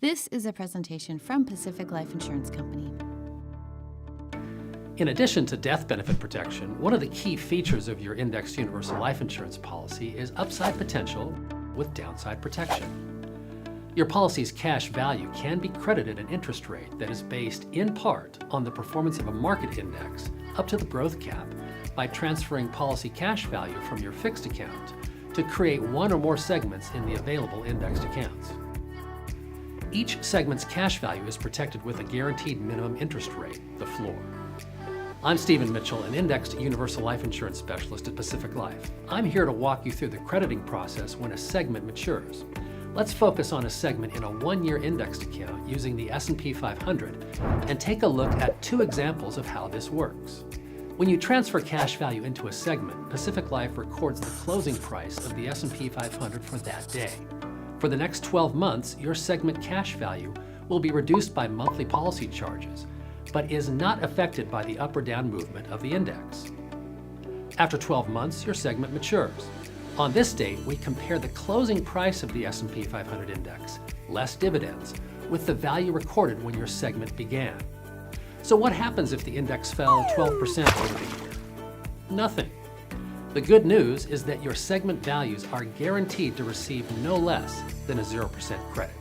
This is a presentation from Pacific Life Insurance Company. In addition to death benefit protection, one of the key features of your indexed universal life insurance policy is upside potential with downside protection. Your policy's cash value can be credited an interest rate that is based in part on the performance of a market index up to the growth cap by transferring policy cash value from your fixed account to create one or more segments in the available indexed accounts. Each segment's cash value is protected with a guaranteed minimum interest rate, the floor. I'm Stephen Mitchell, an indexed universal life insurance specialist at Pacific Life. I'm here to walk you through the crediting process when a segment matures. Let's focus on a segment in a one-year indexed account using the S&P 500 and take a look at two examples of how this works. When you transfer cash value into a segment, Pacific Life records the closing price of the S&P 500 for that day. For the next 12 months, your segment cash value will be reduced by monthly policy charges, but is not affected by the up or down movement of the index. After 12 months, your segment matures. On this date, we compare the closing price of the S&P 500 index, less dividends, with the value recorded when your segment began. So what happens if the index fell 12% over the year? Nothing. The good news is that your segment values are guaranteed to receive no less than a 0% credit.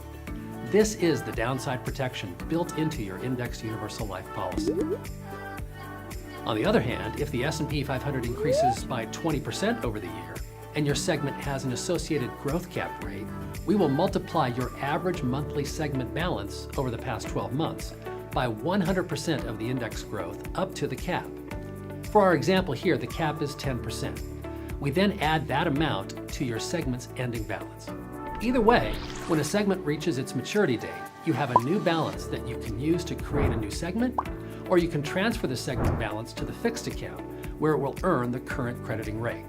This is the downside protection built into your indexed universal life policy. On the other hand, if the S&P 500 increases by 20% over the year and your segment has an associated growth cap rate, we will multiply your average monthly segment balance over the past 12 months by 100% of the index growth up to the cap. For our example here, the cap is 10%. We then add that amount to your segment's ending balance. Either way, when a segment reaches its maturity date, you have a new balance that you can use to create a new segment, or you can transfer the segment balance to the fixed account, where it will earn the current crediting rate.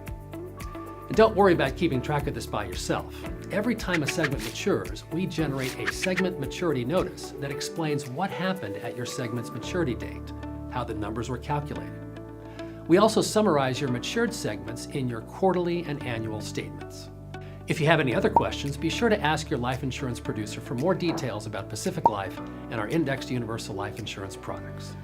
And don't worry about keeping track of this by yourself. Every time a segment matures, we generate a segment maturity notice that explains what happened at your segment's maturity date, how the numbers were calculated. We also summarize your matured segments in your quarterly and annual statements. If you have any other questions, be sure to ask your life insurance producer for more details about Pacific Life and our indexed universal life insurance products.